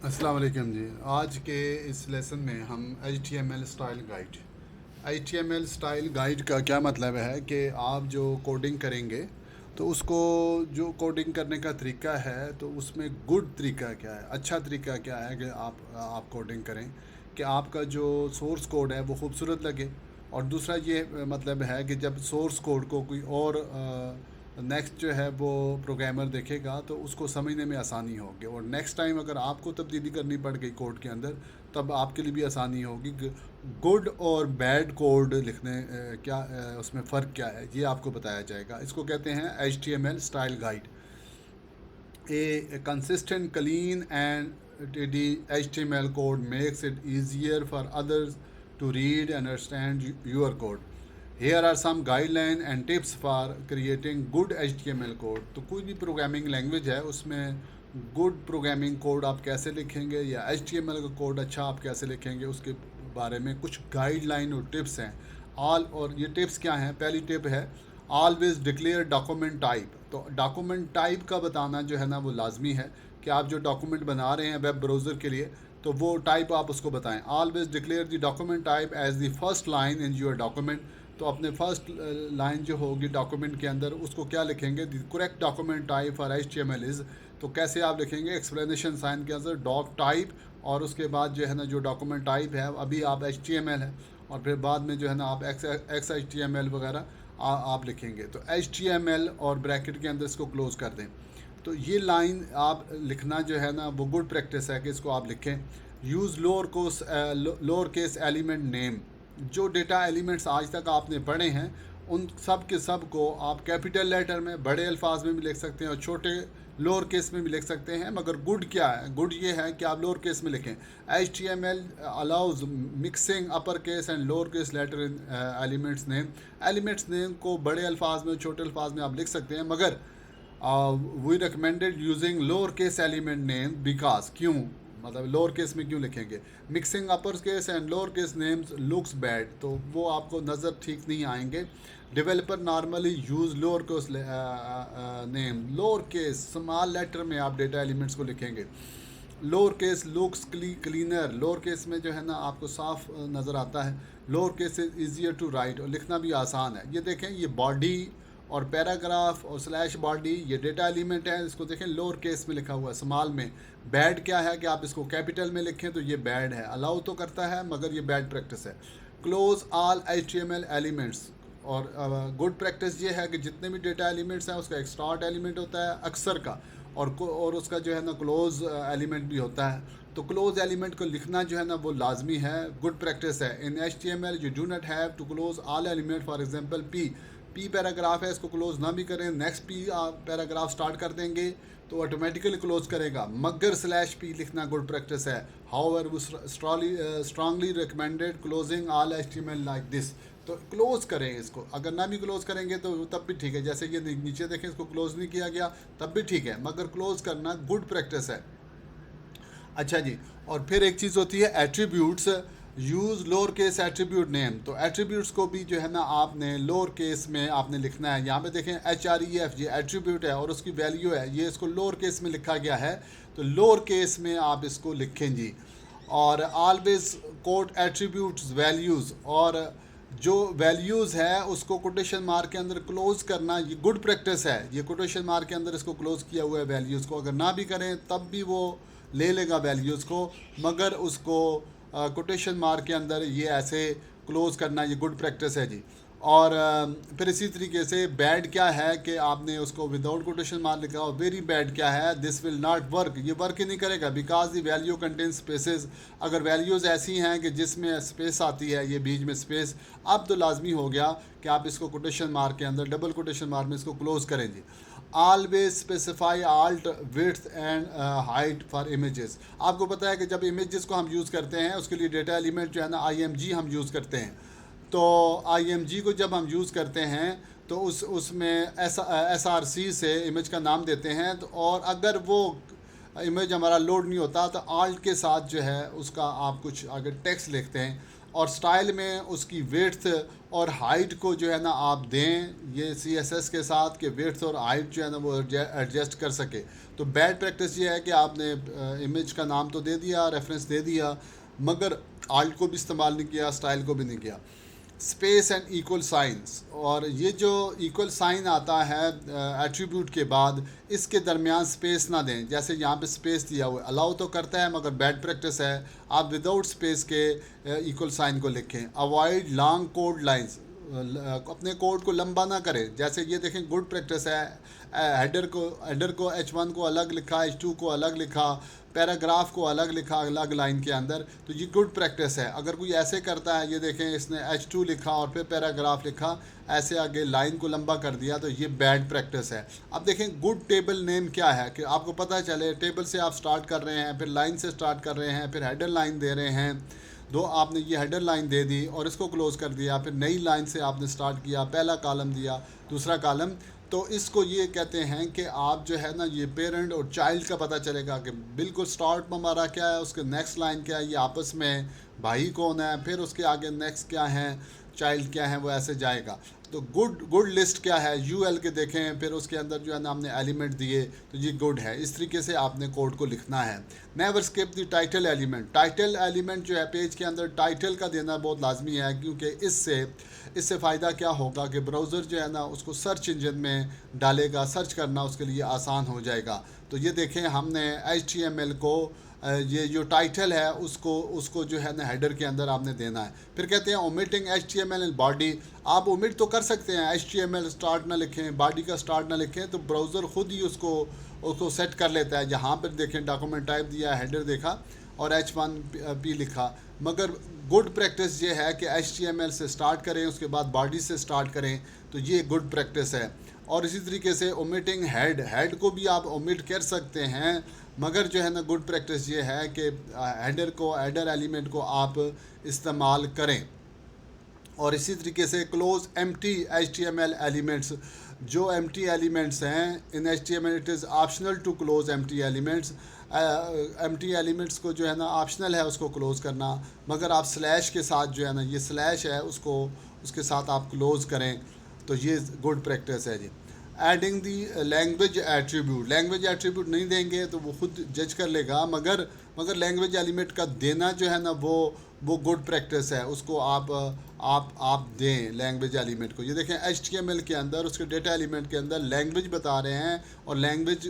अस्सलाम वालेकुम जी। आज के इस लेसन में हम HTML style guide. HTML style guide का क्या मतलब है कि आप जो कोडिंग करेंगे तो उसको जो कोडिंग करने का तरीका है तो उसमें गुड तरीका क्या है, अच्छा तरीका क्या है कि आप कोडिंग करें कि आपका जो सोर्स कोड है वो खूबसूरत लगे। और दूसरा ये मतलब है कि जब सोर्स कोड को कोई और नेक्स्ट जो है वो प्रोग्रामर देखेगा तो उसको समझने में आसानी होगी, और नेक्स्ट टाइम अगर आपको तब्दीली करनी पड़ गई कोड के अंदर तब आपके लिए भी आसानी होगी। गुड और बैड कोड लिखने उसमें फ़र्क क्या है ये आपको बताया जाएगा। इसको कहते हैं HTML style guide. A consistent, clean, and tidy HTML code makes it easier for others to read and understand your code. Here are some guidelines and tips for creating good HTML code. तो कोई भी programming language है उसमें good programming code आप कैसे लिखेंगे या HTML का कोड अच्छा आप कैसे लिखेंगे उसके बारे में कुछ गाइडलाइन और टिप्स हैं। और ये टिप्स क्या हैं? पहली टिप है ऑलवेज डिक्लेयर डॉक्यूमेंट टाइप। तो डॉक्यूमेंट टाइप का बताना जो है ना वो लाजमी है कि आप जो डॉक्यूमेंट बना रहे हैं वेब ब्राउज़र के लिए तो वो टाइप आप उसको बताएं। Always declare the document type as the first line in your document. तो अपने फर्स्ट लाइन जो होगी डॉक्यूमेंट के अंदर उसको क्या लिखेंगे? The correct document type for HTML is. तो कैसे आप लिखेंगे? एक्सप्लेनेशन साइन के अंदर डॉक टाइप, और उसके बाद जो है ना जो डॉक्यूमेंट टाइप है अभी आप HTML है, और फिर बाद में जो है ना आप XHTML वगैरह आप लिखेंगे। तो HTML और ब्रैकेट के अंदर इसको क्लोज कर दें। तो ये लाइन आप लिखना जो है ना वो गुड प्रैक्टिस है कि इसको आप लिखें। Use lower case element name. जो डेटा एलिमेंट्स आज तक आपने पढ़े हैं उन सब के सब को आप कैपिटल लेटर में बड़े अल्फाज में भी लिख सकते हैं और छोटे लोअर केस में भी लिख सकते हैं। मगर गुड क्या है? गुड ये है कि आप लोअर केस में लिखें। HTML allows mixing upper case and lower case letter in elements name. Elements name को बड़े अल्फाज में छोटे अल्फाज में आप लिख सकते हैं, मगर we recommended using lower case element name because. क्यों? मतलब लोअर केस में क्यों लिखेंगे? Mixing upper case and lower case names looks bad, तो वो आपको नज़र ठीक नहीं आएंगे। Developer normally use lower case name. Lower case small letter में आप डेटा एलिमेंट्स को लिखेंगे। Lower case looks cleaner. Lower case में जो है ना आपको साफ नज़र आता है। Lower case is easier to right, और लिखना भी आसान है। ये देखें, ये बॉडी और पैराग्राफ और स्लैश बॉडी ये डेटा एलिमेंट है, इसको देखें लोअर केस में लिखा हुआ है स्मॉल में। बैड क्या है कि आप इसको कैपिटल में लिखें, तो ये बैड है। अलाउ तो करता है मगर ये बैड प्रैक्टिस है। Close all HTML elements. और गुड प्रैक्टिस ये है कि जितने भी डेटा एलिमेंट्स हैं उसका एक स्टार्ट एलिमेंट होता है अक्सर का, और उसका जो है ना क्लोज एलिमेंट भी होता है। तो क्लोज एलिमेंट को लिखना जो है ना वो लाजमी है, गुड प्रैक्टिस है। In HTML you do not have to close all element. For example P paragraph है, इसको क्लोज ना भी करें, नेक्स्ट पी पैराग्राफ स्टार्ट कर देंगे तो ऑटोमेटिकली क्लोज करेगा, मगर स्लैश पी लिखना गुड प्रैक्टिस है। हाउएवर वो strongly recommended closing all HTML like this. तो क्लोज करें इसको, अगर ना भी क्लोज करेंगे तो तब भी ठीक है। जैसे ये नीचे देखें, इसको क्लोज नहीं किया गया तब भी ठीक है, मगर क्लोज करना गुड प्रैक्टिस है। अच्छा जी, और फिर एक चीज़ होती है attributes. Use lower case attribute name. तो एट्रीब्यूट्स को भी जो है ना आपने लोअर केस में आपने लिखना है। यहाँ पे देखें HREF ये एट्रीब्यूट है और उसकी वैल्यू है, ये इसको लोअर केस में लिखा गया है, तो लोअर केस में आप इसको लिखें जी। और ऑलवेज कोट एट्रीब्यूट्स वैल्यूज़, और जो वैल्यूज़ है उसको कोटेशन मार्क के अंदर क्लोज करना ये गुड प्रैक्टिस है। ये कोटेशन मार्क के अंदर इसको क्लोज किया हुआ है वैल्यूज़ को, अगर ना भी करें तब भी वो ले लेगा वैल्यूज़ को, मगर उसको कोटेशन मार्क के अंदर ये ऐसे क्लोज करना ये गुड प्रैक्टिस है जी। और फिर इसी तरीके से बैड क्या है कि आपने उसको विदाउट कोटेशन मार्क लिखा, और वेरी बैड क्या है? दिस विल नॉट वर्क, ये वर्क ही नहीं करेगा because the value contain spaces. अगर वैल्यूज़ ऐसी हैं कि जिसमें स्पेस आती है, ये बीच में स्पेस, अब तो लाजमी हो गया कि आप इसको कोटेशन मार्क के अंदर डबल कोटेशन मार्क में इसको क्लोज करें जी। Always specify alt width and height for images. आपको पता है कि जब इमेजेस को हम यूज़ करते हैं उसके लिए डेटा एलिमेंट जो है ना IMG हम यूज़ करते हैं। तो IMG को जब हम यूज़ करते हैं तो उसमें SRC से इमेज का नाम देते हैं, तो और अगर वो इमेज हमारा लोड नहीं होता तो आल्ट के साथ जो है उसका आप कुछ अगर टेक्स्ट लिखते हैं, और स्टाइल में उसकी विड्थ और हाइट को जो है ना आप दें ये CSS के साथ कि विड्थ और हाइट जो है ना वो एडजस्ट कर सके। तो बैड प्रैक्टिस ये है कि आपने इमेज का नाम तो दे दिया, रेफरेंस दे दिया, मगर आल्ट को भी इस्तेमाल नहीं किया, स्टाइल को भी नहीं किया। स्पेस एंड इक्वल साइंस, और ये जो इक्वल साइन आता है एट्रीब्यूट के बाद, इसके दरमियान स्पेस ना दें। जैसे यहाँ पे स्पेस दिया हुआ है, अलाउ तो करता है मगर बैड प्रैक्टिस है, आप विदाउट स्पेस के इक्वल साइन को लिखें। अवॉइड लॉन्ग कोड लाइंस, अपने कोड को लंबा ना करें। जैसे ये देखें, गुड प्रैक्टिस है, हेडर को H1 को अलग लिखा, H2 को अलग लिखा, पैराग्राफ को अलग लिखा अलग लाइन के अंदर, तो ये गुड प्रैक्टिस है। अगर कोई ऐसे करता है, ये देखें इसने H2 लिखा और फिर पैराग्राफ लिखा, ऐसे आगे लाइन को लंबा कर दिया, तो ये बैड प्रैक्टिस है। अब देखें गुड टेबल नेम क्या है, कि आपको पता चले टेबल से आप स्टार्ट कर रहे हैं, फिर लाइन से स्टार्ट कर रहे हैं, फिर हेडर लाइन दे रहे हैं, दो आपने ये हेडर लाइन दे दी और इसको क्लोज़ कर दिया, फिर नई लाइन से आपने स्टार्ट किया, पहला कॉलम दिया, दूसरा कॉलम, तो इसको ये कहते हैं कि आप जो है ना, ये पेरेंट और चाइल्ड का पता चलेगा कि बिल्कुल स्टार्ट में हमारा क्या है, उसके नेक्स्ट लाइन क्या है, ये आपस में भाई कौन है, फिर उसके आगे नेक्स्ट क्या है, चाइल्ड क्या है, वो ऐसे जाएगा। तो गुड लिस्ट क्या है, यूएल के देखें, फिर उसके अंदर जो है ना हमने एलिमेंट दिए, तो ये गुड है। इस तरीके से आपने कोड को लिखना है। Never skip the title element, title element जो है पेज के अंदर टाइटल का देना बहुत लाजमी है, क्योंकि इससे फ़ायदा क्या होगा कि ब्राउज़र जो है ना उसको सर्च इंजन में डालेगा, सर्च करना उसके लिए आसान हो जाएगा। तो ये देखें, हमने HTML को ये जो टाइटल है उसको जो है ना हेडर के अंदर आपने देना है। फिर कहते हैं ओमिटिंग HTML एंड बॉडी, आप ओमिट तो कर सकते हैं, HTML स्टार्ट ना लिखें, बॉडी का स्टार्ट ना लिखें, तो ब्राउज़र ख़ुद ही उसको सेट कर लेता है। जहाँ पर देखें डॉक्यूमेंट टाइप दिया, हेडर देखा और H1P लिखा, मगर गुड प्रैक्टिस ये है कि HTML से स्टार्ट करें, उसके बाद बॉडी से स्टार्ट करें, तो ये गुड प्रैक्टिस है। और इसी तरीके से ओमिटिंग हेड को भी आप ओमिट कर सकते हैं, मगर जो है ना गुड प्रैक्टिस ये है कि हेडर एलिमेंट को आप इस्तेमाल करें। और इसी तरीके से क्लोज एम्प्टी HTML एलिमेंट्स, जो एम्प्टी एलिमेंट्स हैं in HTML, it is optional to close empty elements. Empty elements को जो है ना ऑप्शनल है उसको क्लोज़ करना, मगर आप स्लैश के साथ जो है ना, ये स्लैश है उसके साथ आप क्लोज़ करें, तो ये गुड प्रैक्टिस है जी। एडिंग दी लैंग्वेज एट्रीब्यूट नहीं देंगे तो वो खुद जज कर लेगा, मगर लैंग्वेज एलिमेंट का देना जो है ना वो गुड प्रैक्टिस है, उसको आप दें लैंग्वेज एलिमेंट को। ये देखें HTML के अंदर उसके डेटा एलिमेंट के अंदर लैंग्वेज बता रहे हैं, और लैंग्वेज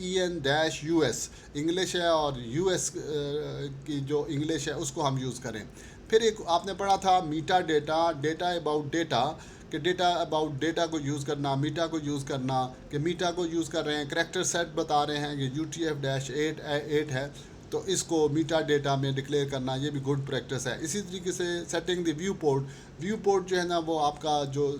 EN-US इंग्लिश है, और US की जो इंग्लिश है उसको हम यूज़ करें। फिर एक आपने पढ़ा था मीटा डेटा अबाउट डेटा, कि डेटा अबाउट डेटा को यूज़ करना, मीटा को यूज़ करना, कि मीटा को यूज़ कर रहे हैं, करैक्टर सेट बता रहे हैं कि UTF-8 है, तो इसको मीटा डेटा में डिक्लेयर करना, ये भी गुड प्रैक्टिस है। इसी तरीके से सेटिंग द व्यू पोर्ट जो है ना, वो आपका जो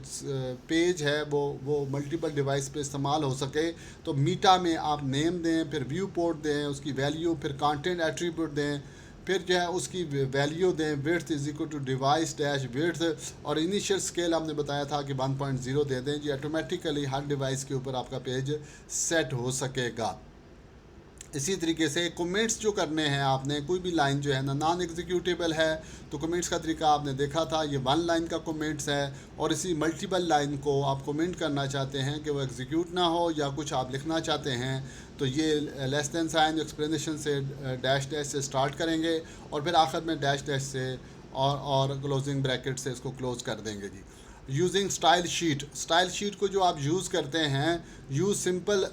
पेज है वो मल्टीपल डिवाइस पे इस्तेमाल हो सके, तो मीटा में आप नेम दें, फिर व्यू पोर्ट दें, उसकी वैल्यू, फिर कंटेंट एट्रीब्यूट दें, फिर जो है उसकी वैल्यू दें, width is equal to device dash width, और इनिशियल स्केल हमने बताया था कि 1.0 दे दें जी, ऑटोमेटिकली हर डिवाइस के ऊपर आपका पेज सेट हो सकेगा। इसी तरीके से कमेंट्स जो करने हैं आपने, कोई भी लाइन जो है ना नॉन एग्जीक्यूटेबल है, तो कमेंट्स का तरीका आपने देखा था, ये 1 लाइन का कमेंट्स है, और इसी मल्टीपल लाइन को आप कमेंट करना चाहते हैं कि वो एग्जीक्यूट ना हो या कुछ आप लिखना चाहते हैं, तो ये लेस देन साइन एक्सप्लेनेशन से डैश से स्टार्ट करेंगे, और फिर आखिर में डैश से और क्लोजिंग ब्रैकेट से इसको क्लोज कर देंगे जी। यूजिंग स्टाइल शीट को जो आप यूज़ करते हैं, use simple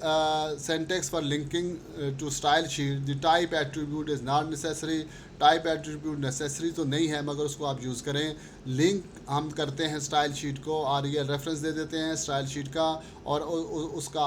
syntax for linking to style sheet, the type attribute is not necessary, type attribute necessary तो नहीं है, मगर उसको आप यूज़ करें। लिंक हम करते हैं स्टाइल शीट को, REL रेफरेंस दे देते हैं स्टाइल शीट का, और उसका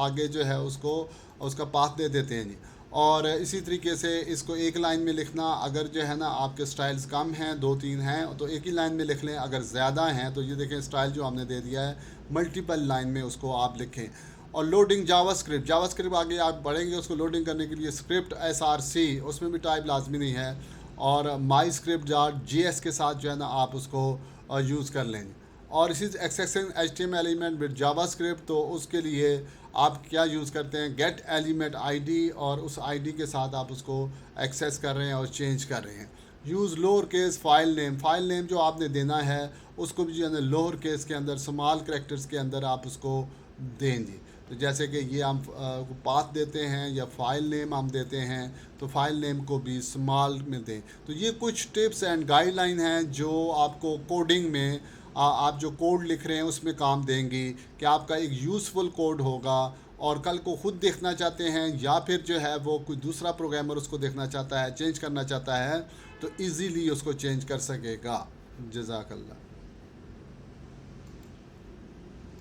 आगे जो है उसका पाथ दे देते हैं जी। और इसी तरीके से इसको एक लाइन में लिखना, अगर जो है ना आपके स्टाइल्स कम हैं, 2-3 हैं, तो एक ही लाइन में लिख लें, अगर ज़्यादा हैं तो ये देखें स्टाइल जो हमने दे दिया है मल्टीपल लाइन में उसको आप लिखें। और लोडिंग जावास्क्रिप्ट आगे आप बढ़ेंगे, उसको लोडिंग करने के लिए स्क्रिप्ट SRC, उसमें भी टाइप लाजमी नहीं है, और माई script.js के साथ जो है ना आप उसको यूज़ कर लेंगे। और इसी accessing HTML element with JavaScript, तो उसके लिए आप क्या यूज़ करते हैं, गेट एलिमेंट ID, और उस ID के साथ आप उसको एक्सेस कर रहे हैं और चेंज कर रहे हैं। Use lower case file name जो आपने देना है उसको भी जो है ना लोअर केस के अंदर, स्मॉल करैक्टर्स के अंदर आप उसको दें जी। तो जैसे कि ये हम पाथ देते हैं या फाइल नेम हम देते हैं, तो फाइल नेम को भी स्मॉल में दें। तो ये कुछ टिप्स एंड गाइडलाइन हैं जो आपको कोडिंग में आप जो कोड लिख रहे हैं उसमें काम देंगी, कि आपका एक यूज़फुल कोड होगा। और कल को ख़ुद देखना चाहते हैं या फिर जो है वो कोई दूसरा प्रोग्रामर उसको देखना चाहता है, चेंज करना चाहता है, तो इजीली उसको चेंज कर सकेगा। जज़ाकल्लाह।